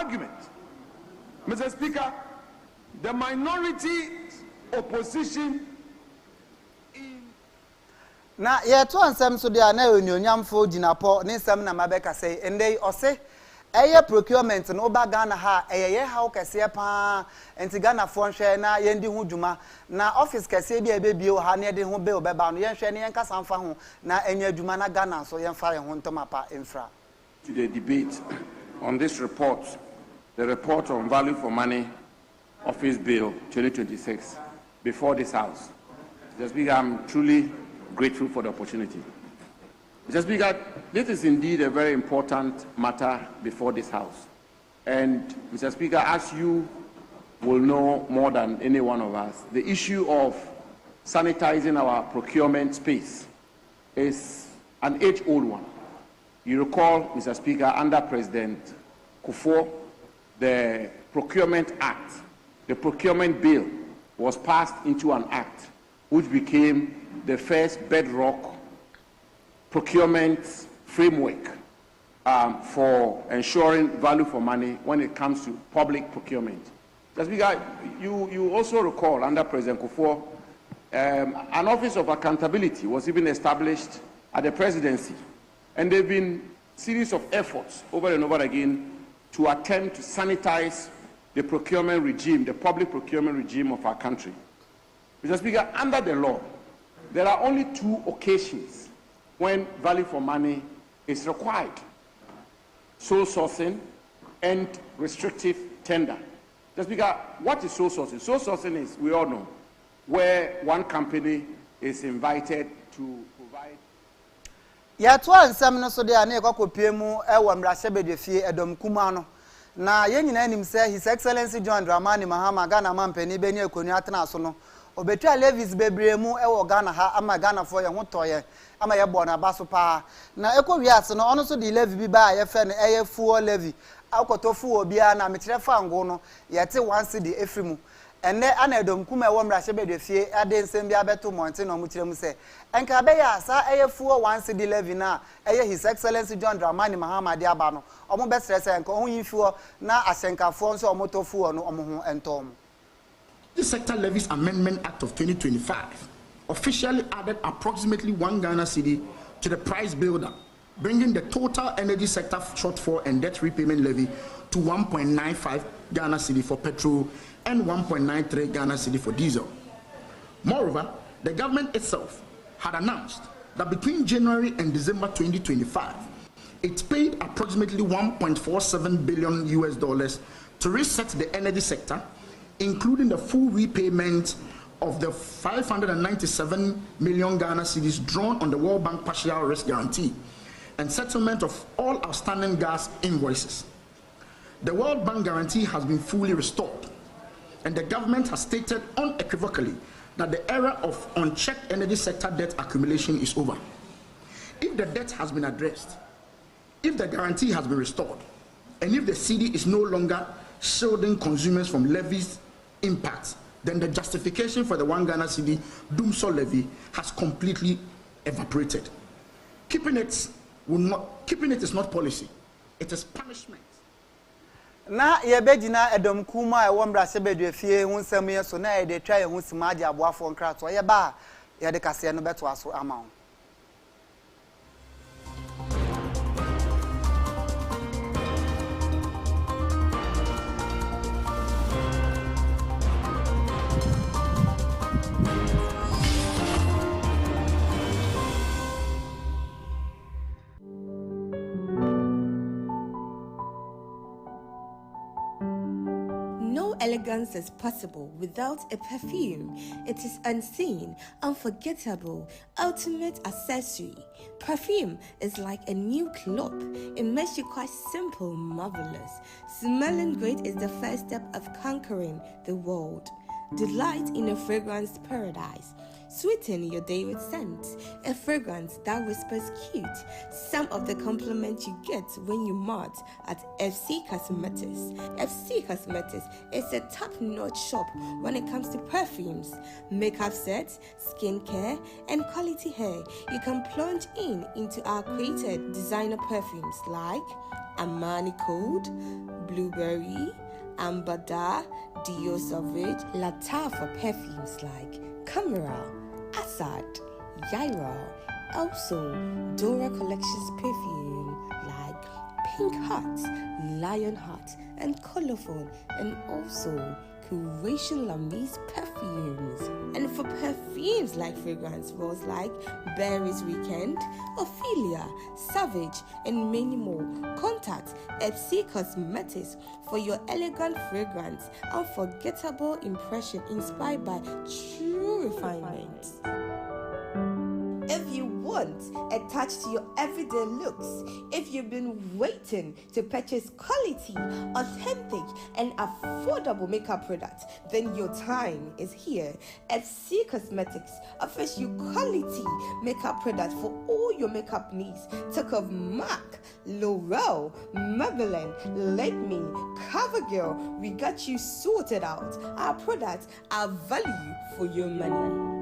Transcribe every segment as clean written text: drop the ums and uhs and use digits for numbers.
argument. Mr. Speaker, the minority opposition na ye to ansem so dia na onyonyamfo ginapọ ne nsem na mabeka say ende ose eye procurement no ba Ghana ha eye ha kese pa enti Ghana fo nhwe na ye ndi hu dwuma na office kese bia ebebie ha na ye de hu be obeba no ye nhwe ne ye nkasa mfa ho na enya dwuma na Ghana so ye mfa ye ho ntomapa infra. To the debate on this report, the report on value for money office bill 2026 before this house. Mr. Speaker, I'm truly grateful for the opportunity. Mr. Speaker, this is indeed a very important matter before this house. And Mr. Speaker, as you will know more than any one of us, the issue of sanitizing our procurement space is an age-old one. You recall, Mr. Speaker, under President Kufuor, the Procurement Act, the procurement bill was passed into an act which became the first bedrock procurement framework for ensuring value for money when it comes to public procurement. Mr. Speaker, you also recall under President Kufuor, an office of accountability was even established at the presidency. And there have been a series of efforts over and over again to attempt to sanitize the procurement regime, the public procurement regime of our country. Mr. Speaker, under the law, there are only 2 occasions when value for money is required: sole sourcing and restrictive tender. Mr. Speaker, what is sole sourcing? Sole sourcing is, we all know, where one company is invited to provide. Ya to ansam no so de ane kwakopie mu e wo mrahye edom kuma no na ye nyina nim say His Excellency John Dramani Mahama Ghana mampani beni akonu atena so no obetwa levies bebre mu e wo Ghana ha ama Ghana fo ye ho toye ama ye bo na baso pa na ekowiase no ono so de levy bi ba ye fe no eye fuo levy akoto fuo bia na mekyere fa ngo no ye te 1 cedi efrimu ene ana edom kuma e wo mrahye bedefie ade nsem bia beto monte no mu kyere mu se enka be ya sa eye fuo 1 cedi levy na eye His Excellency John Dramani Mahama de aba no omo be stress enka ho yinfuo na asenkafo nso omo to fuo no omo ho entom. The Sector Levies Amendment Act of 2025 officially added approximately 1 Ghana cedi to the price builder, bringing the total energy sector shortfall and debt repayment levy to 1.95 Ghana cedi for petrol and 1.93 Ghana cedi for diesel. Moreover, the government itself had announced that between January and December 2025, it paid approximately $1.47 billion to reset the energy sector, including the full repayment of the 597 million Ghana cedis drawn on the World Bank partial risk guarantee and settlement of all outstanding gas invoices. The World Bank guarantee has been fully restored, and the government has stated unequivocally that the era of unchecked energy sector debt accumulation is over. If the debt has been addressed, if the guarantee has been restored, and if the cedi is no longer shielding consumers from levies impacts, then the justification for the 1 Ghana cedi doomsday levy has completely evaporated. Keeping it is not policy, it is punishment. Na ye begina edom kuma e wo mrahye bedefie hu nsam ye so na ye de twa ye hu simaje aboafo nkrato ye ba ye de kase no beto aso ama. Elegance is possible without a perfume. It is unseen, unforgettable, ultimate accessory. Perfume is like a new cloak. It makes you quite simple, marvelous. Smelling great is the first step of conquering the world. Delight in a fragrance paradise. Sweeten your day with scent, a fragrance that whispers cute. Some of the compliments you get when you mart at FC Cosmetics. FC Cosmetics is a top-notch shop when it comes to perfumes, makeup sets, skincare, and quality hair. You can plunge into our created designer perfumes like Amani Code, Blueberry, Ambada, Dio Savage, Lata for perfumes like Camera, Assad, Yaira, also Dora Collections perfume like Pink Heart, Lion Heart, and Colorful, and also Curation Lamis perfumes. And for perfumes like fragrance rolls like Berry's Weekend, Ophelia, Savage, and many more, contact FC Cosmetics for your elegant fragrance, unforgettable impression inspired by true refinement. If you want a touch to your everyday looks, if you've been waiting to purchase quality, authentic, and affordable makeup products, then your time is here. FC Cosmetics offers you quality makeup products for all your makeup needs. Talk of MAC, L'Oreal, Maybelline, Lakme, CoverGirl, we got you sorted out. Our products are value for your money.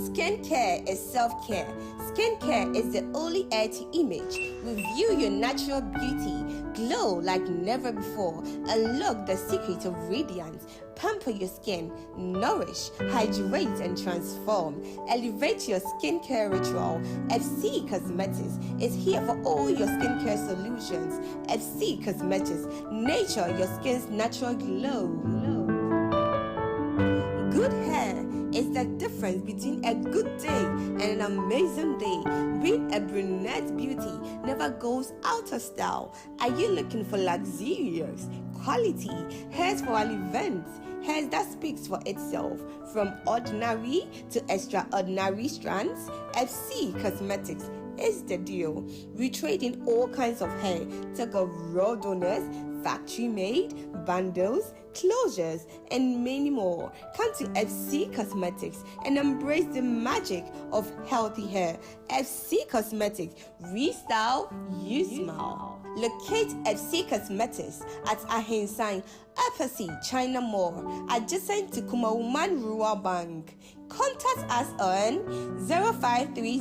Skincare is self-care. Skincare is the only heir to image. Review your natural beauty. Glow like never before. Unlock the secret of radiance. Pamper your skin. Nourish, hydrate, and transform. Elevate your skincare ritual. FC Cosmetics is here for all your skincare solutions. FC Cosmetics, nature your skin's natural glow. Good hair is the difference between a good day and an amazing day. Being a brunette beauty never goes out of style. Are you looking for luxurious, quality hairs for an event? Hairs that speaks for itself. From ordinary to extraordinary strands, FC Cosmetics is the deal. We trade in all kinds of hair. Take a raw donors, factory made, bundles, closures, and many more. Come to FC Cosmetics and embrace the magic of healthy hair. FC Cosmetics, restyle, you smile. Locate FC Cosmetics at Ahinsan, opposite China Mall, adjacent to Kumauman Rural Bank. Contact us on 0530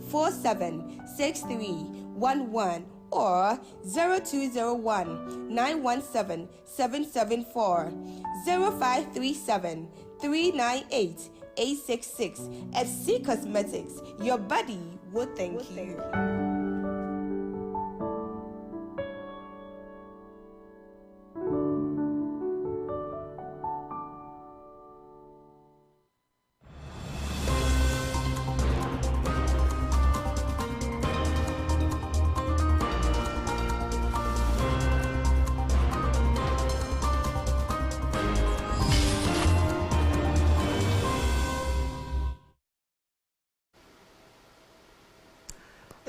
476311 or 0201 917 774, 0537 398 866. FC Cosmetics, your body will thank you.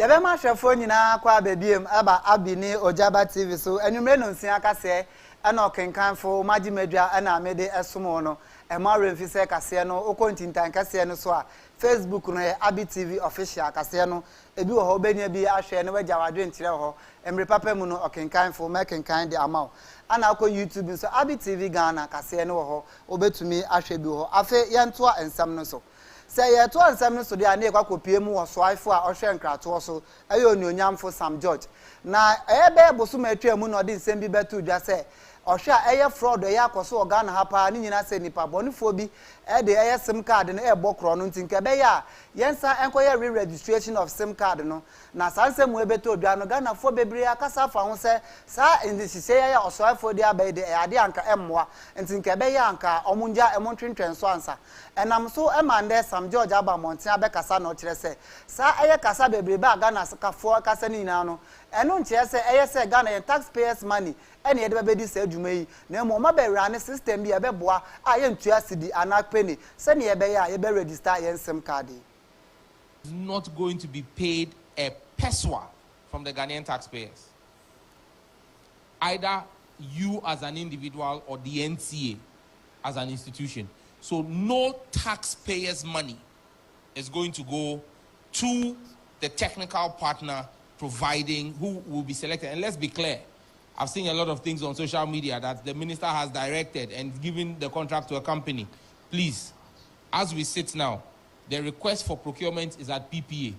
Yabema hwefo nyina kwa babiem aba abini Ojaba TV so enumre no nsia akase ana okenkanfo magimedwa ana amede esomo no emare mfise kase no okontintan kase no so a Facebook no ye ABY TV official kase no ebi wo ho benya bi ahwe ne wagya wadwe ntire ho emre papa mu no okenkanfo mekenkan de amaw ana akọ YouTube so ABY TV Ghana kase no wo ho obetumi ahwe bi ho afa yento a ensam no so say ye to ansam no so de ane kwa kopie mu wo so aifo a ohwe nkrato so ayo onyonyamfo Sam George na ebe boso matwa mu no de nsem bi betu dwa say ohwe a eye fraud eye akoso Ghana ha pa ni nyina se nipa bonifo bi e de eye sim card no e bokro no ntinke be ya yensa enkoye re-registration of sim card no na sansem we betu dwa no Ghana fo bebre akasa fa ho se sa indisise ye oso aifo de abai de ade anka emmoa ntinke be ya anka omunja emontwentwen so ansa enam so emande Sam George aba monten abekasa no kire se sa eye kasa bebre ba Ghana sakafo kasa ni na no eno nche se eye se Ghana taxpayers money ene yede bebedi se adwuma yi na mo ma be rane system bi ebeboa aye ntua sidi anakpeni se ne yebe ya yebe register yen sim card is not going to be paid a pesewa from the Ghanaian taxpayers, either you as an individual or the NCA as an institution. So no taxpayers' money is going to go to the technical partner providing who will be selected. And let's be clear, I've seen a lot of things on social media that the minister has directed and given the contract to a company. Please, as we sit now, the request for procurement is at PPA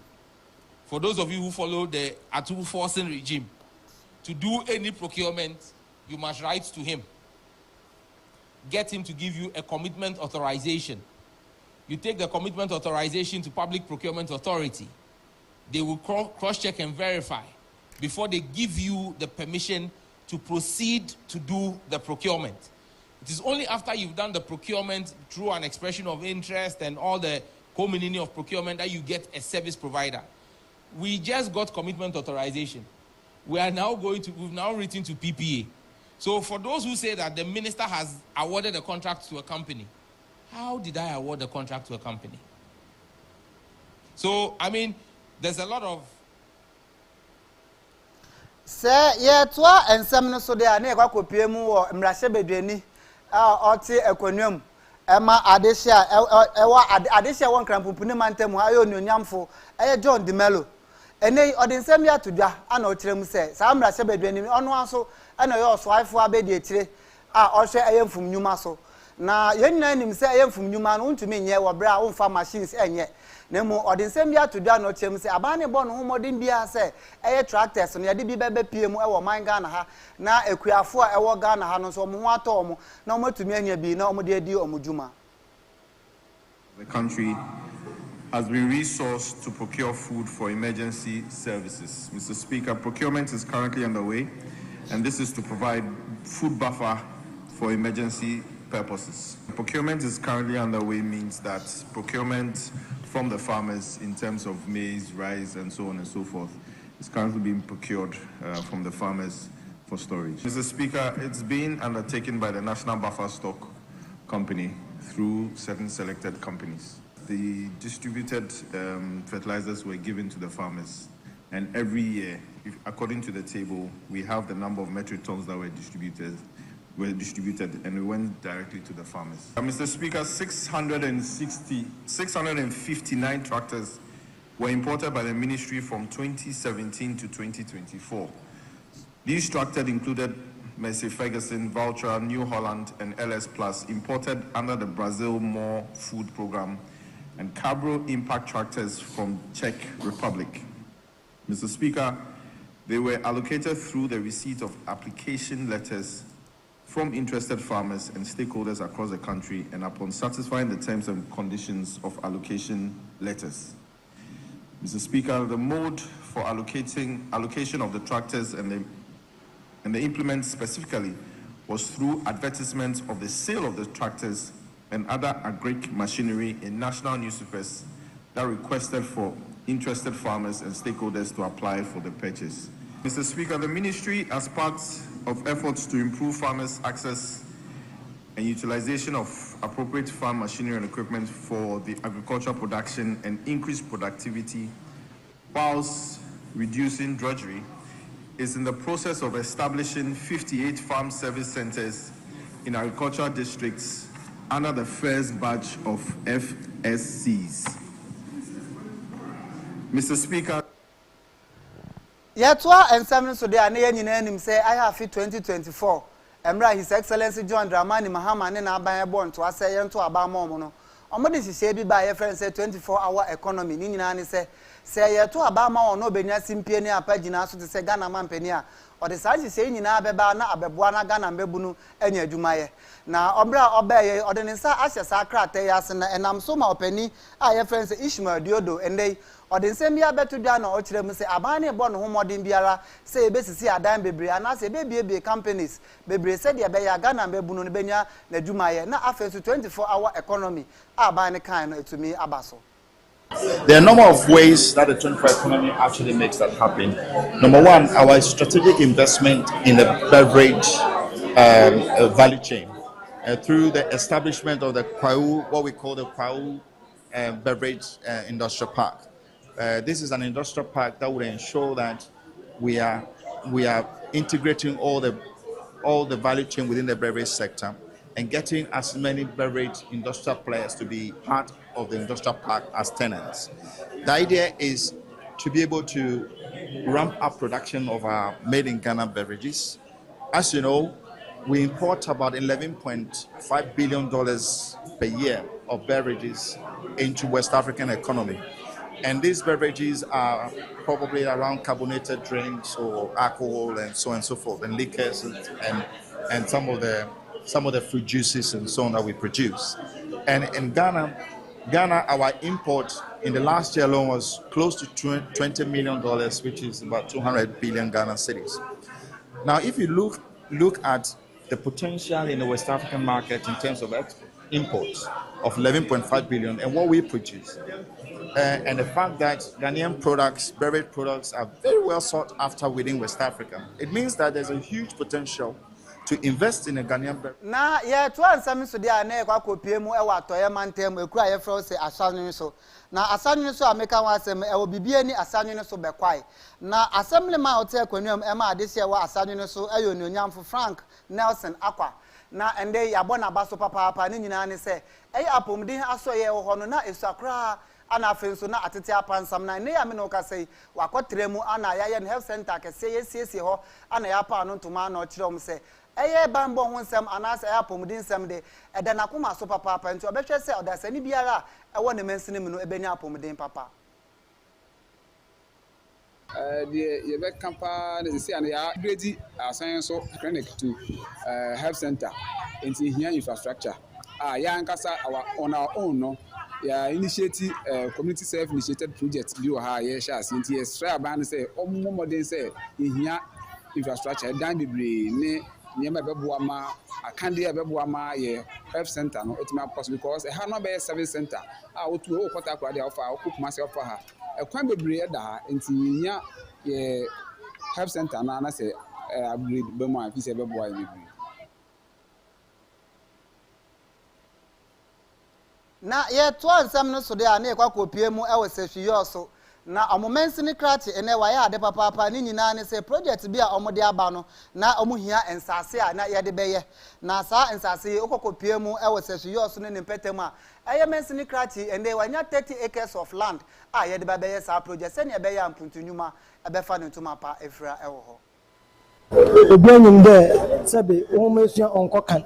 for those of you who follow the Atu forcing regime, to do any procurement, you must write to him. Get him to give you a commitment authorization. You take the commitment authorization to Public Procurement Authority. They will cross-check and verify before they give you the permission to proceed to do the procurement. It is only after you've done the procurement through an expression of interest and all the co-meaning of procurement that you get a service provider. We just got commitment authorization. We've now written to PPA. So for those who say that the minister has awarded a contract to a company, how did I award the contract to a company? So, I mean, there's a lot of... Sir, yeah, twa and some so they are near Quapiemu or Mrasebedeni, Oti Equanium, Emma Adesia, Adesia one crampupunemantem, Hayo Nyamfo, John de Mello. And they or the same year to da, and no trim says, Sam Rasebedeni on one so, and I also wife for Abedi, also I am from Newmaso. Now, young name say I am from Newman, to me, yeah, or brown farm machines, and yet. Nemo or the same year to done no chim say abane born home modern bia say air tractors on yadi bebe PM or mine Ghana ha na ekuafo a ewo Ghana ha no so mo ato mo na mo tumi anya bi na mo de di omujuma. The country has been resourced to procure food for emergency services. Mr. Speaker, procurement is currently underway, and this is to provide food buffer for emergency purposes. Procurement is currently underway means that procurement from the farmers in terms of maize, rice, and so on and so forth is currently being procured from the farmers for storage. Mr. Speaker, it's being undertaken by the National Buffer Stock Company through certain selected companies. The distributed fertilizers were given to the farmers, and every year, according to the table, we have the number of metric tons that were distributed, and we went directly to the farmers. Mr. Speaker, 659 tractors were imported by the ministry from 2017 to 2024. These tractors included Mercy Ferguson, Vulture, New Holland, and LS Plus, imported under the Brazil More Food Program, and Cabro Impact tractors from Czech Republic. Mr. Speaker, they were allocated through the receipt of application letters from interested farmers and stakeholders across the country, and upon satisfying the terms and conditions of allocation letters. Mr. Speaker, the mode for allocation of the tractors and the implements specifically was through advertisements of the sale of the tractors and other agric machinery in national newspapers that requested for interested farmers and stakeholders to apply for the purchase. Mr. Speaker, the ministry, as part of efforts to improve farmers' access and utilization of appropriate farm machinery and equipment for the agricultural production and increase productivity whilst reducing drudgery, is in the process of establishing 58 farm service centers in agricultural districts under the first batch of FSCs. Mr. Speaker, Yatwa and seven so they are near him say I have 2024. Emra His Excellency John Dramani Mahama and Abaya born to us say to Abamono. Omodi say be by a friend say 24-hour economy. Nini say to Abama or no Benya Simpiania Pagina so to say Ghana Mampenia. Or the size saying in Abeba na Abebuana Ghana Bebunu and Yajumaye. Now Obra Obey or the Nisa Asha Sakra Tayasana and I'm so my penny. I have friends Ishmael Diodo and they or the same year better than or them say Abani born home or Dimbiara say basically a dime baby and I say baby companies baby said ya Baya Ghana Bebunu Benya Nejumaye na after 24-hour economy Abani kind to me Abaso. There are a number of ways that the 24-hour economy actually makes that happen. Number one, our strategic investment in the beverage value chain through the establishment of the Kwau, what we call the Kwau Beverage Industrial Park. This is an industrial park that will ensure that we are integrating all the value chain within the beverage sector and getting as many beverage industrial players to be part of the industrial park as tenants. The idea is to be able to ramp up production of our made in Ghana beverages. As you know, we import about $11.5 billion per year of beverages into West African economy. And these beverages are probably around carbonated drinks or alcohol and so on and so forth, and liquors and some of the fruit juices and so on that we produce. And in Ghana, our import in the last year alone was close to $20 million, which is about 200 billion Ghana cedis. Now, if you look at the potential in the West African market in terms of imports of 11.5 billion and what we produce, and the fact that Ghanaian products, beverage products, are very well sought after within West Africa, it means that there's a huge potential to invest in a Ghanaian beverage. Na ye to ansam so dia na ekwa kopie mu e wa toye mantem ekura ye fro se asanwene so na asanwene so ameka wa asem e wo bibie ni asanwene so bekwai na assembly ma ote akwanuam e ma adese e wa asanwene so e yo nyonyamfo Frank Nelson Akwa na ende ya bona baso papa ni nyina ne se e apomdin aso ye wo no na esakra ana afenso na atete apansam na ne ya me no ka sei wakotremu ana ya ye health center ke se yesiesie ho ana ya pa no ntoma na o kirom se eye bambo ho nsem anase eye apomudin nsem de eda nakoma so papa nti obehwe se odasani biara ewo ne mensini mu no ebenya apomudin papa the ye be kampa ne se ana ya grade asan so clinic to health center into here infrastructure ya nkasa on our own no ya initiate community self initiated project bi o ha ye sha se nti extra ban say omomodin say here infrastructure dan bebre ne niema beboa ma akande beboa ma ye health center no etima possible because e ha no be service center otu o kwata kwa dia ofa okupuma se ofa ha ekwan bebre da ha nti nya ye health center na say upgrade be mo afi se beboa ye bebre na ye to ansam no so de ana ekwa kopie mu e wosehwiyo so na omomensi ni krati ene wa ya ade papa ni nyina ne se project bi a omode aba no na omuhia ensase a na ye de beye na sa ensase okokopie mu e wosehwiyo so ne petem a eye mensi ni krati ene wa nya 30 acres of land a ye de ba beye sa project se ne be ya mpuntunyuma e be fa ne ntuma pa efra e wo ho obianyim de sebe omesua onkokan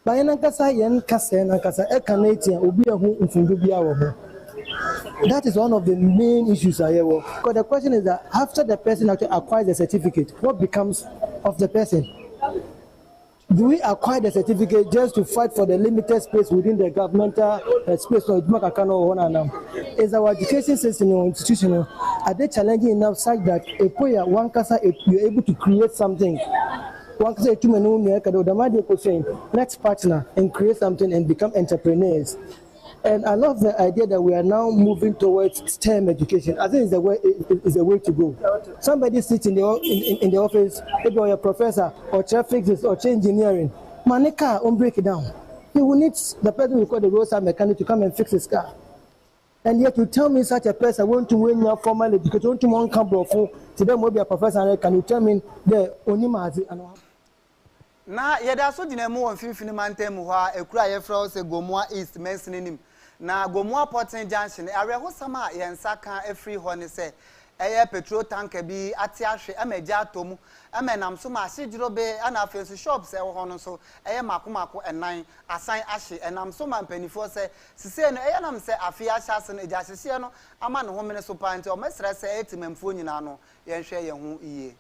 bayana kasa yen kasa na kasa e kaneti obi ehu mfundu bia wo ho. That is one of the main issues I hear. Because the question is that after the person actually acquires the certificate, what becomes of the person? Do we acquire the certificate just to fight for the limited space within the governmental space? Is our education system or institutional, are they challenging enough such that you're able to create something? Let's partner and create something and become entrepreneurs. And I love the idea that we are now moving towards STEM education. I think it's the way to go. Somebody sits in the office, maybe you're a professor or traffic or engineering. My car won't break it down. He will need the person who call the roadside mechanic to come and fix his car. And yet you tell me such a person want to win your formal education, want to one camp to them will be a professor. Can you tell me the Onimazi and na yeda so dinemu won finfini mantem ho a ekura ye fra se Gomua East mensinim na Gomua Porting Junction areho sama ye nsaka efri ho ne se eye petrol tanker bi ati ahwe amaja atomu amenam so ma higiro be ana afensu shops e ho no so eye makomako enan asan ahwe enam so ma mpanifo se sise no eye nam se afia ahase no eja hye no ama ne ho mene so panti o mesra se etimamfo nyina no ye hwe ye ho iye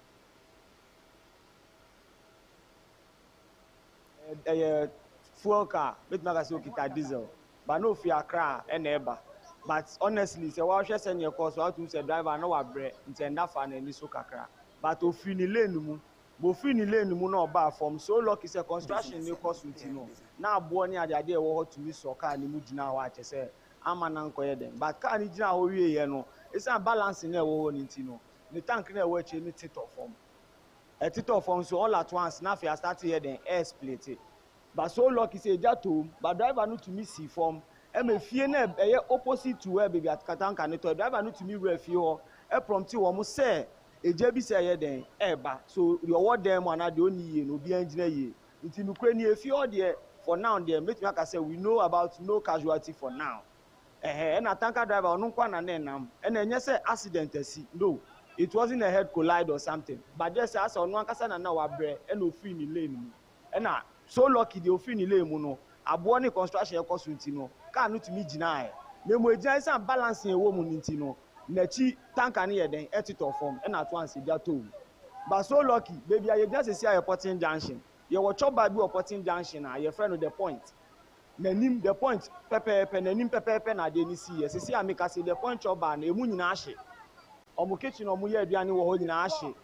fuel car, with magazine diesel, but no fear car and ever. But honestly, say what she send your course, how to say driver no abre, intend that fan and so kakra. But to fini lane no bar from so lucky say construction new course with no. Now born near the idea what to miss or car ni mujina watch say I'm an uncle them. But car ni jina we ye no. It's a balance in there wo nintino. The tank na we change it off form. A title form so all at once now I start here then air split it. But so lucky say jato, but driver no to me see form. Me fie na opposite to where baby at Katanka neto driver no to me where fie e prompt you almost say e jebi say here then ba so your word them one na the only ye no be engineer ye. Nti no kra ni e fie there for now there make me say we know about no casualty for now. Na tanker driver no kwa na nam and enye say accident asi no. It wasn't a head collide or something. But just as on one person and now abre and no free in lane. And so lucky the free in lane no. Abuoni construction cost no. Can not me deny. Me mo some balancing a woman intino. Nechi tanker ne yɛ den ɛtitɔ fam ɛna ato ansi gya tom. But so lucky baby I just see a Porting Junction. You watch up by Porting Junction na your friend with the point. Nanim the point pepe nanim pepe na de ni see. Yes see I make say the point chop ba na emu nyina ahye. Omo kitchen omo ye aduane wo ho nyina ahye.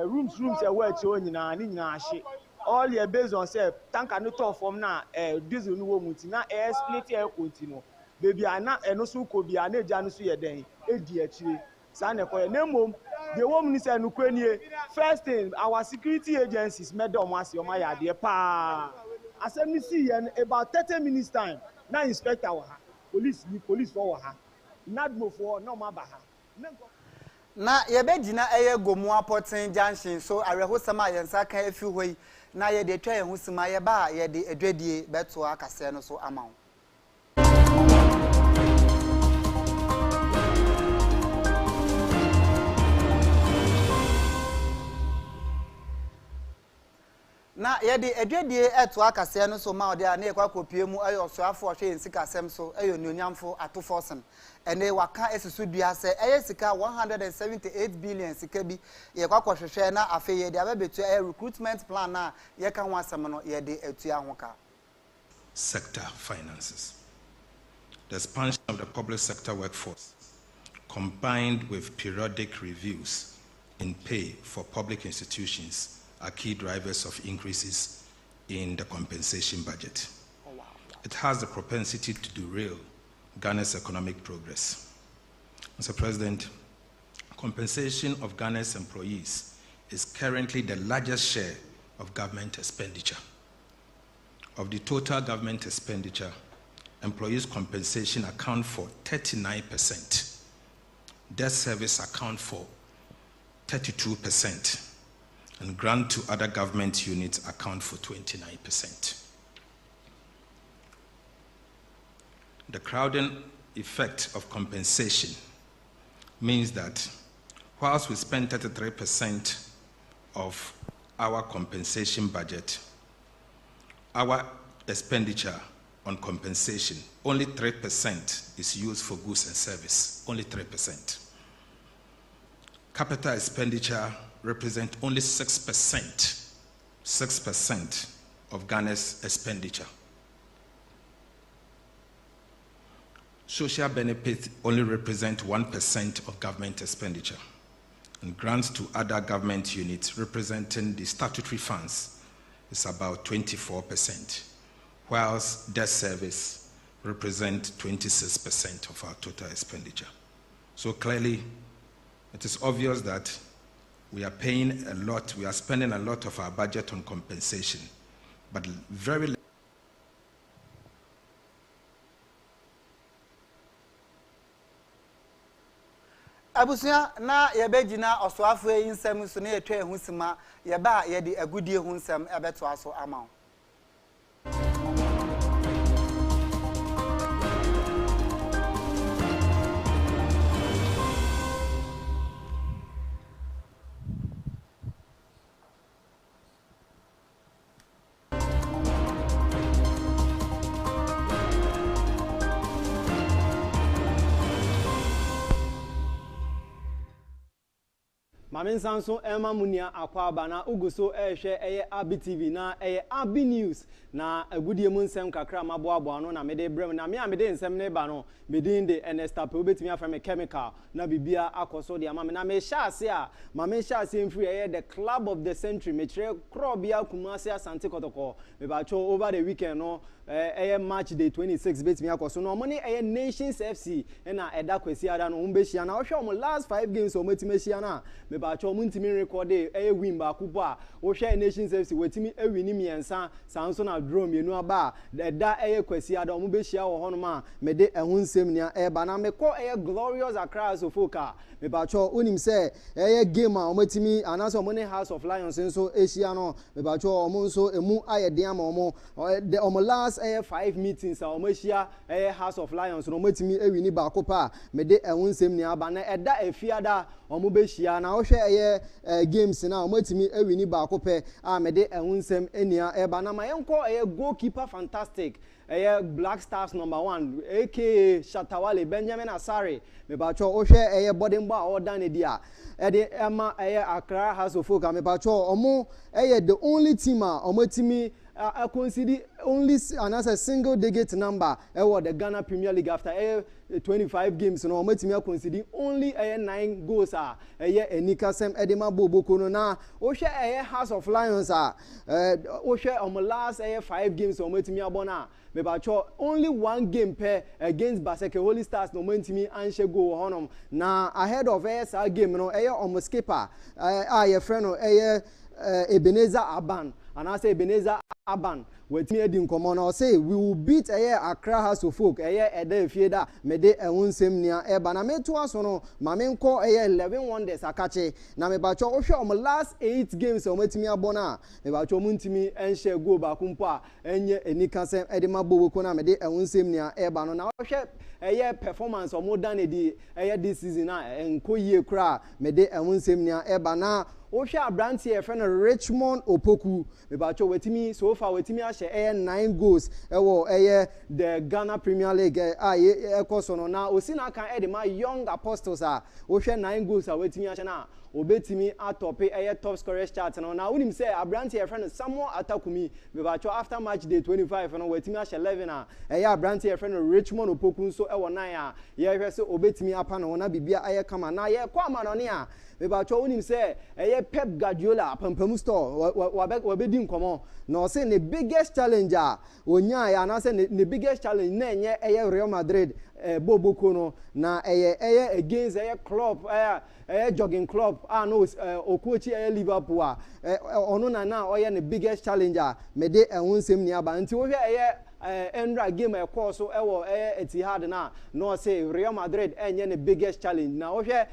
Rooms e wo achi o nyina ni nyina ahye. All your based on say tanker no top form na diesel no wo muti na air split air continue. Baby ana eno so ko bia na eja no so ye den edi akire. Sa na koye na mom the woman is no kwenie. First thing our security agencies made them as your my idea pa. As me see about 30 minutes time na inspector wa ha police for wa ha nadmo for no ma ba ha na ye be gina eye Gomua Porting Junction so arehosama yensa kan afi hoi na ye de twa ye husima ye ba ye de adwadie beto akase no so amawo na yedi edwedie eto akase no so ma ode a na ekwa kopie mu ayo soafo ohwe nsika asem so ayo nyonyamfo atofosen ene waka esusu dua se eye sika 178 billion sika bi ye kwa kohwehwe na afe ye de abebetu recruitment plan na ye ka ho asem no ye de etua hoka sector finances. The expansion of the public sector workforce combined with periodic reviews in pay for public institutions are key drivers of increases in the compensation budget. Oh, wow. It has the propensity to derail Ghana's economic progress. Mr. President, compensation of Ghana's employees is currently the largest share of government expenditure. Of the total government expenditure, employees' compensation account for 39%. Debt service account for 32%. And grant to other government units account for 29%. The crowding effect of compensation means that whilst we spend 33% of our compensation budget, our expenditure on compensation, only 3% is used for goods and service, only 3%. Capital expenditure represent only 6% of Ghana's expenditure. Social benefits only represent 1% of government expenditure, and grants to other government units representing the statutory funds is about 24%, whilst debt service represent 26% of our total expenditure. So clearly, it is obvious that we are paying a lot, we are spending a lot of our budget on compensation, but very little. Abusia na yebegina osoafo yinsem so na yetwa ehusima yeba yede agudie hunsem ebeto aso amaw Mamin Sanso Emma Munia Akwaba na uguso ehwe ABY TV na ABY News na agudie mu nsem kakra maboabo ano na mede brem na me amede nsem ne ba no medin de Ernesta pe obetimi afa me chemical na bibia akoso de ama me na me sha ase a mamin sha ase mfiri the club of the century me kire krobia Kumasi Asante Kotoko me ba cho over the weekend no March day 26 betimi akoso no money Nations FC na eda kwesi ada no umbehia na ohwe omo last 5 games o metimehia na me ba cho muntimi record win ba kupo a ohwe Nations FC wetimi ewini miensa sanso na draw mienu aba eda kwesi ada omo behia wo hono ma me de ehun nsem nia ba na me ko glorious Accra Sofoka me ba cho unim se game a omatimi anaso omo ne House of Lions nso ehia no me ba cho omo nso emu ayede ama omo the omo last 5 meetings a omahia House of Lions no omatimi ewini ba kupo a me de ehun nsem nia ba na eda efiada omo behia na ohwe hwɛ games na omatimi awini ba ko pɛ a me de ehunsem enia eba na ma yenko goalkeeper fantastic Black Stars #1 aka Shatawale Benjamin Asare me ba cho o hwɛ boarding ball a odan ne dia de ema Accra House of Folk me ba cho omo the only team a omatimi consider only another single digit number the Ghana Premier League after 25 games no omatimi consider only 9 goals enika sem edema boboko no na o hwɛ House of Lions o hwɛ last 5 games omatimi abona me ba cho only 1 game per against Baseke Holy Stars no omatimi anhye goal honom na ahead of sa game no skipper your friend no Ebenezer Aban and I say Ebenezer Aban with me edin komo na say we will beat Accra House of Folk ede fieda me de ehunsem nia eba na me to aso no ma me nko 11 wonders akache na me ba cho o hwe last 8 games o matimi abona me ba cho muntimi enhye goal ba kumpo a enye enika sem ede maboboko na me de ehunsem nia eba no na o hwe performance o modern edi this season na enko yie kra me de ehunsem nia eba na o hwe abrantie e friend Richmond Opoku me ba cho wetimi so far wetimi a 9 goals the Ghana Premier League ekoso no na osina kan edema Young Apostles a o hwe 9 goals a wetimi a na obetimi atope top scorers chart no na unim say abrantie friend Samuel Atakumi me ba cho after match day 25 no wetimi a 11 a abrantie friend Richmond Opoku so 9 a hwe say obetimi apa no na bibia kama na kwa ama no ne a me ba cho unim say Pep Guardiola pampamu store wabedi nkomo no say the biggest challenger onya ya na say the biggest challenge na enye Real Madrid boboko no na against club jogging club no okochi Liverpool ono na oye the biggest challenger me de ehunsem ni aba nti wo hwe Endra game course Etihad na no say Real Madrid enye the biggest challenge na wo hwe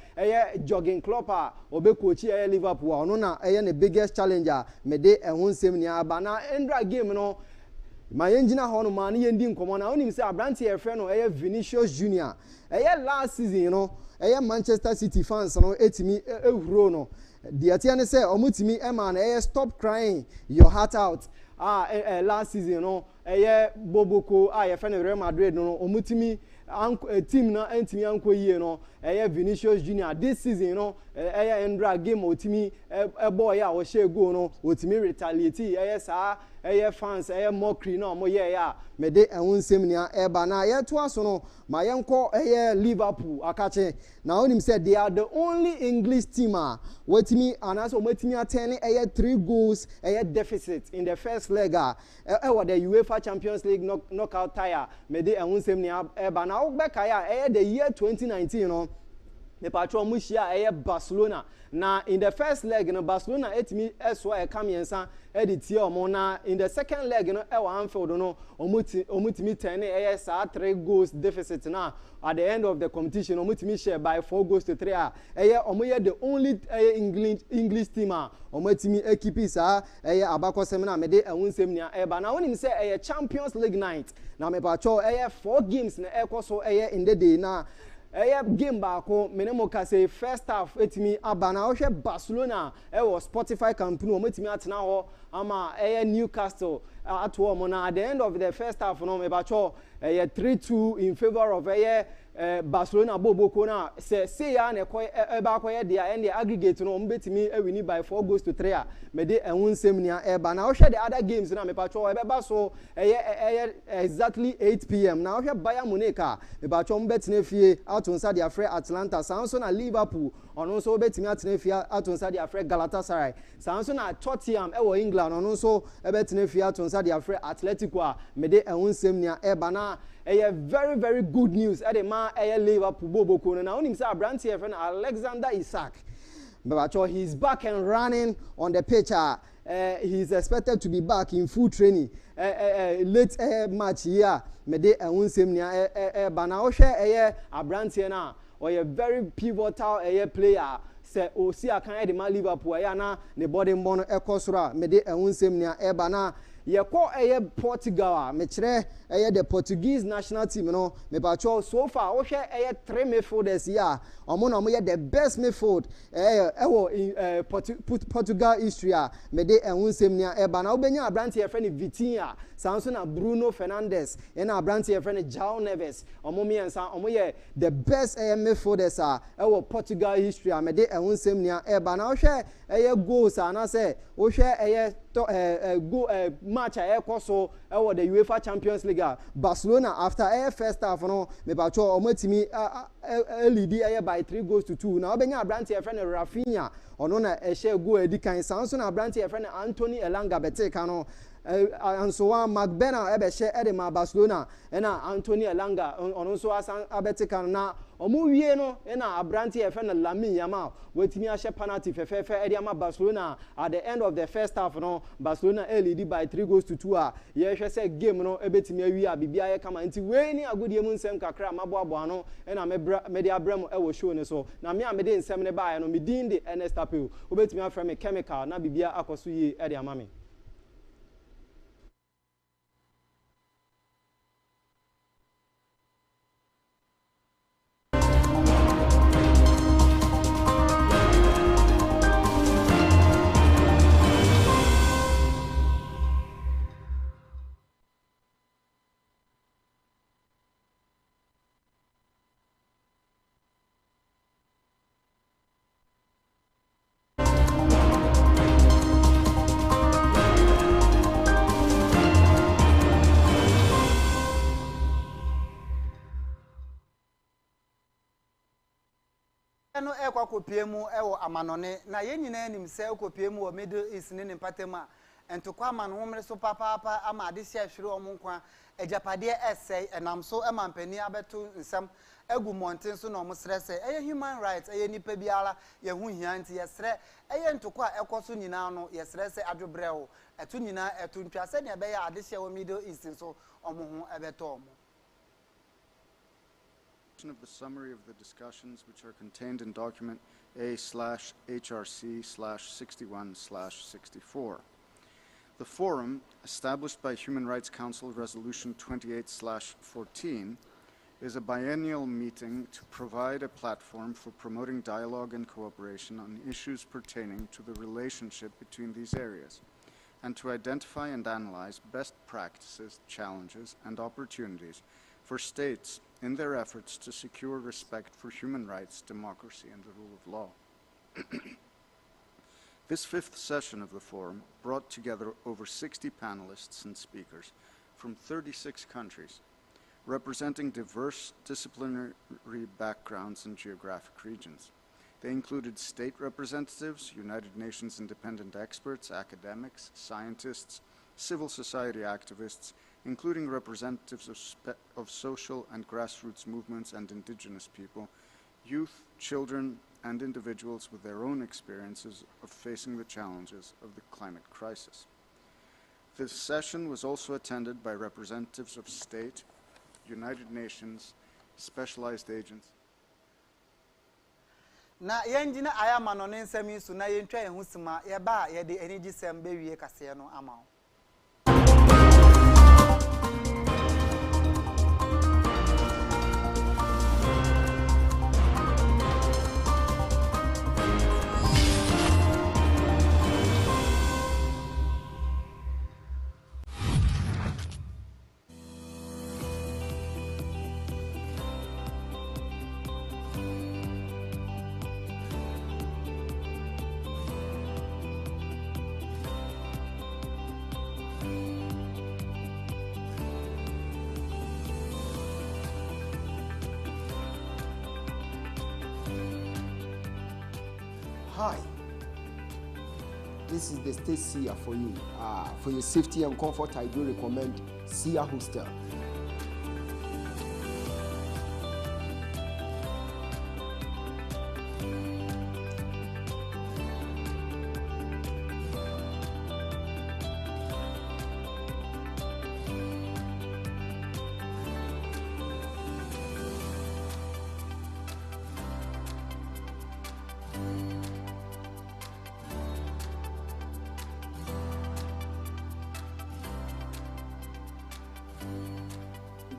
jogging club a obekochi Liverpool ono na the biggest challenger me de ehunsem ni aba na Endra game no my engine hono man yendi nkomo na onim say abrantie efre no Vinicius Junior last season you know Manchester City fans no etimi ehuro no the atiane say omutimi man stop crying your heart out last season you know Boboko your friend Real Madrid no omutimi team na entimi anko yie no Vinicius Junior this season you know Endra game otimi boy a wo share goal no otimi retaliate sa fans mockery no mo ya me de ehunsem nia eba na to aso no ma yenko Liverpool akache na onim said they are the only English team wetimi anaso matimi atene 3 goals deficit in the first leg the UEFA Champions League knockout tie me de ehunsem nia eba na ogbeka ya the year 2019 no the patron mushia Barcelona na in the first leg no Barcelona etimi eso kamiensa editie omo na in the second leg no Anfield no omutimi 10 3 goals deficit na at the end of the competition omutimi share by 4 goals to 3 the only English team omutimi equipe sa abakosem na me de ehunsem nia eba na wonim say Champions League night na me pacho 4 games na ekoso in the day na game baako menemo ka say first half etimi abana wo hwe Barcelona was Spotify company o metimi atena ho ama Newcastle atwo mo na at the end of the first half no me ba cho 3-2 in favor of Barcelona boboko na say ya na ba ko de and the aggregate no mbetimi wini by 4 goals to 3 me de ehunsem nia eba na wo hwe the other games na me pa cho ba so exactly 8 p.m. na wo hwe Bayern Munich me ba cho mbetine fie atonsa de afre Atlanta sanso na Liverpool ono so betimi atene fie atonsa de afre Galatasaray sanso na Tottenham England ono so betine fie atonsa de afre Atletico me de ehunsem nia eba na very very good news at the man Liverpool boboko no na onim say abrantie friend Alexander Isak but he's back and running on the pitch he's expected to be back in full training late match here me de ehunsem nia bana wo hwe abrantie na or a very pivotal player say osi akan de man Liverpool na ne body mbono ekosora me de ehunsem nia eba na yɛkɔ ɛyɛ Portugal me kyerɛ ɛyɛ the Portuguese national team no me patrol so far wohwɛ ɛyɛ 3 midfielders here ɔmo na ɔmo yɛ the best midfield ɛwɔ in Portugal history me de ɛho nsɛm nia ɛba na wobɛnya abrante yɛfrɛ no Vitinha sanso na Bruno Fernandes ɛna abrante yɛfrɛ no João Neves ɔmo miɛnsa ɔmo yɛ the best midfielders ɛwɔ Portugal history me de ɛho nsɛm nia ɛba na wohwɛ ɛyɛ goals anase wohwɛ ɛyɛ go match ɛkɔ so ɛwɔ the UEFA Champions League Barcelona after first half no me patrol ɔmo timi lead ɛyɛ by 3-2 na obenya abrante yɛfrɛ no Rafinha ɔno na ɛhyɛ goal edi kan sanso na abrante yɛfrɛ no Anthony Elanga beteka no ansoa Magbena ɛbɛhyɛ ɛde Barcelona ɛna Anthony Elanga ɔno nso asan abeteka na ɔmo wie no ɛna abrante yɛfrɛ no Lamine Yamal wetimi ahyɛ penalty fɛfɛɛfɛ ɛde ama Barcelona at the end of the first half no Barcelona lead by 3-2 yɛhwɛ sɛ game no ebetimi awie bibia yɛ kama nti wei ni agodie mu nsɛm kakra maboaboa no ɛna mede abrɛm ɛwɔ show ne so na me a mede nsɛm ne bae no me din de Ernest Apel obetimi afrɛ me chemical na bibia akɔso yie ɛde ama me. no ekwa mu ewo amanone na yenyina anim se ekopie mu o Middle East ne mpatema entokwa amano homre so papa ama ade hye hwere o nkwa ejapade essay enam so emampani abeto nsam egu monten so na omsrese eye human rights eye nipa biara ye hu hia nti yesre eye ntokwa ekoso nyina no yesrese adwobrɛwo eto nyina eto ntwase ne be ya ade hye o Middle East so omo hu ebeto omo. Of the summary of the discussions which are contained in document A/HRC/61/64. The forum, established by Human Rights Council Resolution 28/14, is a biennial meeting to provide a platform for promoting dialogue and cooperation on issues pertaining to the relationship between these areas, and to identify and analyze best practices, challenges, and opportunities for states in their efforts to secure respect for human rights, democracy, and the rule of law. This fifth session of the forum brought together over 60 panelists and speakers from 36 countries, representing diverse disciplinary backgrounds and geographic regions. They included state representatives, United Nations independent experts, academics, scientists, civil society activists, including representatives of social and grassroots movements and indigenous people, youth, children, and individuals with their own experiences of facing the challenges of the climate crisis. This session was also attended by representatives of state, United Nations, specialized agents. Na yenjina aya manone nsemi su na yentwa ehusima yeba ye de energy sem be wie kase no ama. Hi, this is the State SIA for you. For your safety and comfort, I do recommend SIA Hostel.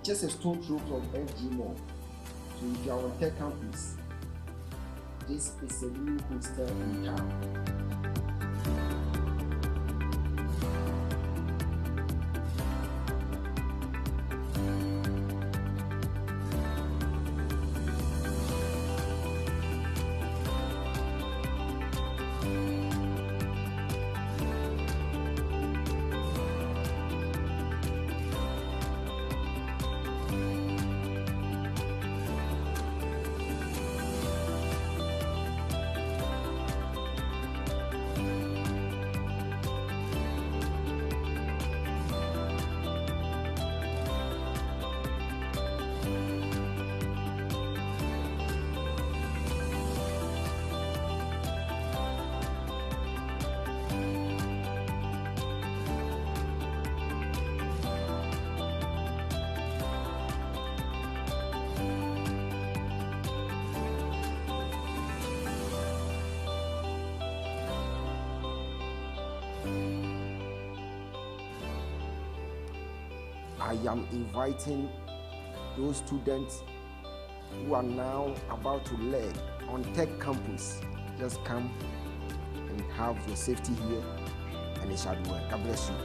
just a stone throw from FG Mall. So if you are on Tech Campus, this is a new hostel in town. I am inviting those students who are now about to learn on Tech Campus. Just come and have your safety here, and it shall be well. God bless you.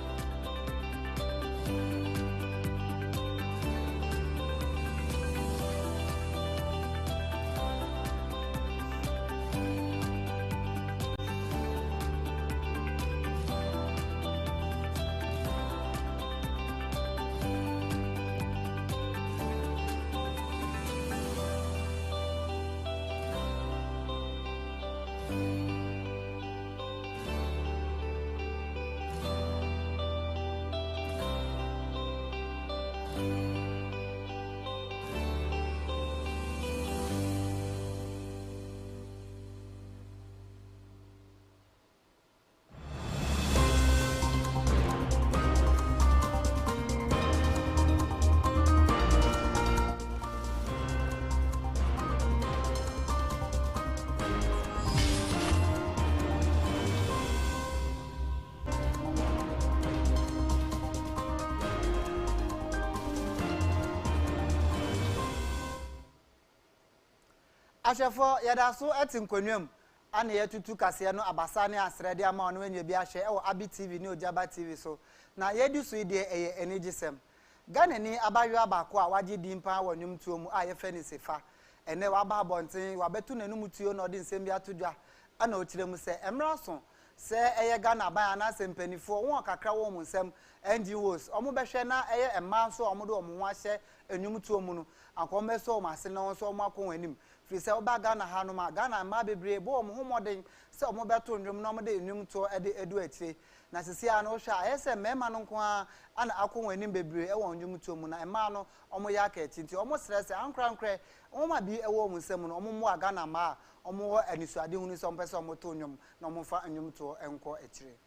Ashefo yada so etin kwanwam ana yetutu kase no abasa ne asrede ama ono enye bi ahye e wo ABY TV ne Ojaba TV so na yedi so ide eye enigisem Ghana ni abayo abako a waje dimpa wonwum tuo mu a ye fe ni sefa ene wa ba bonten wa betu nanum tuo no de nsem bi atodwa ana okire mu se emra so se eye Ghana ban na sempanifo won kakra wo mu nsem NGOs omo behwe na eye emma so omo de omo ho ahye enwum tuo mu no akombe so omo ase na so omo akon anim se oba Ghana ha no ma Ghana ma bebre bo omo homoden se omo beto ndwom no omo de enwum to edu akire na sisi a no hwa ayese mema no nko ana akon anim bebre e won ndwum to mu na ema no omo ya ka tinti omo stress ankrankre omo ma bi e wo mu nsem no omo mo Ghana ma omo wo anisuade hunu se omo pese omo to ndwom na omo fa ndwum to enko akire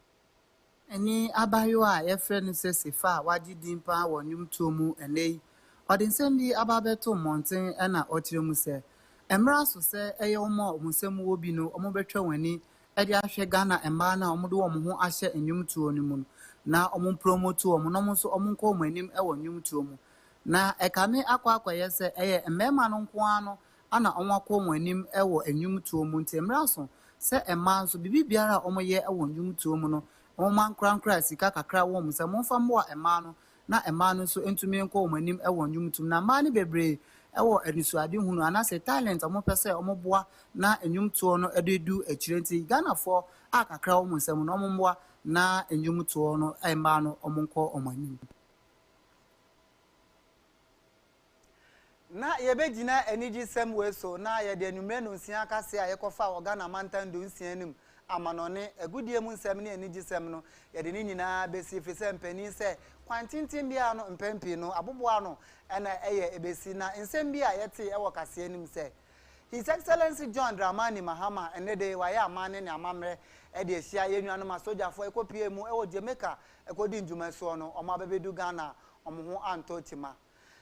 Any abayo a ye friend se sefa waji dimpa wo ndwum to mu enei odensem bi ababeto mountain na okire mu se emra so se eye omo musem wo bi no omo betwa wani e de ahwe Ghana emba na omo de omo ho ahye enwum tuo ni mu na omo promote omo no mo so omo nko omo anim e wo nwum tuo mu na e ka me akwaye se eye emema no nko ano ana omo akọ omo anim e wo enwum tuo mu nti emra so se emma so bibi biara omo ye e wo nwum tuo mu no omo man krankra sika kakra wo mu se mo fa mo a emma no na emma no so entumi nko omo anim e wo nwum tuo na ma ni bebre ewo anisuade hunu anase talent omo pese omo boa na enwum tuo no ededu akirenti Ghana for akakra omo nsem no omo boa na enwum tuo no emba no omo nko omo anim na yebegina enigisem we so na ye de numre no nsia akase a yekofa wo Ghana mantan do nsia nim amanone agudie mu nsem ne enigisem no ye de ni nyina besi fise mpani se kwantintin bia no mpempi no aboboa no ena eye ebesi na nsem bia yete ewo kase nim se His Excellency John Dramani Mahama enede wa ya amane ne amamre e de ehia yenuano masojafo ekopie mu ewo Jamaica ekodi ndwuma so no omo abebedu Ghana omo ho anto tima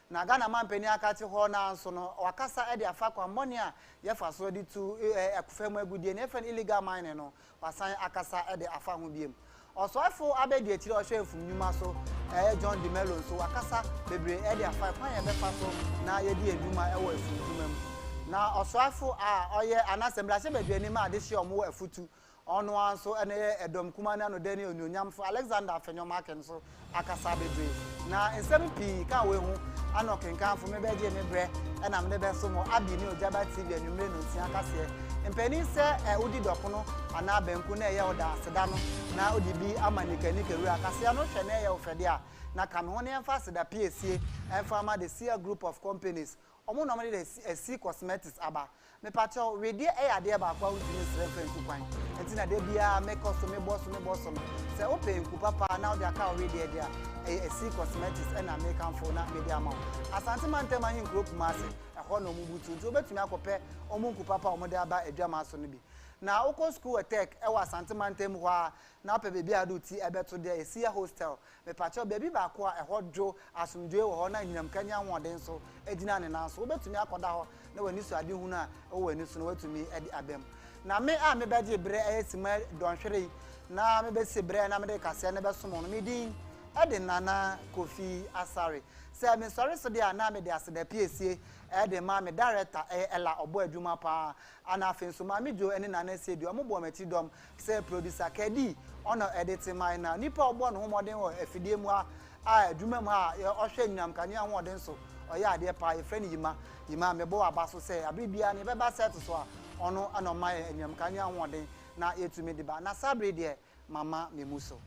na Ghana mampeni akati ho na nso no wakasa e de afa kwa mboni a yefa so di tu ekufemu agudie na efen illegal mining no wasan akasa e de afa ho biem osoafo abedi akire ohwe mfumnyuma so John de Mello so wakasa bebre e dia 5 kwan ye befa so na ye di eduma e wo afuduma mu na osoafo a oye anasembra se bedwe ni ma de hye omo wo afutu ono anso ene edom kuma na no dani onyonyamfo Alexander Afenyomaken so akasa bebre na ensem pi ka we hu anokenkanfo me beje me bre na me be so mo abi ni Ojaba TV anumre no ntia kase empeni se odi dokono ana benku na ye oda aseda no na odi bi amanikani keru akase no hwe na ye ofede a na kame ho ne emfa aseda PSA emfa ma the Sia group of companies omo normally the C Cosmetics aba me pacho we dey ade ba kwa ntini reference kwan entina de bia make us me boss no se open ku papa now they account we dey there C Cosmetics and American for na media amount asante mantema hin group masse ho no mu butu nti obetumi akopɛ omo ku papa omo de aba adwama so no bi na oko school attack e wa asante mantem ho a na pa bebi adu ti ebeto de Sia hostel me pacho bebi ba ko a ho dwo asomdwe wo ho na nyinam kanya hoden so edina ne nan so obetumi akoda ho na wani so ade hu na o wani so no watumi edi abem na me a me beje bre esima donhwere na me be se bre na me de kase na be somo no me din edi nana Kofi Asare se me sorry so dia na me de aseda PSA edi ma me director ela obo adwuma pa ana afenso ma me jo eni nana se di omo bo mati dom se producer Kedi ono editing my na nipa obo no homoden wo afidie mu a adwuma mu a ohwe nyam kanye ahoden so oya ade pa e friend yima me bo aba so se abibia ne be ba set so a ono anoma nyam kanye ahoden na etumi de ba na sabre de mama memuso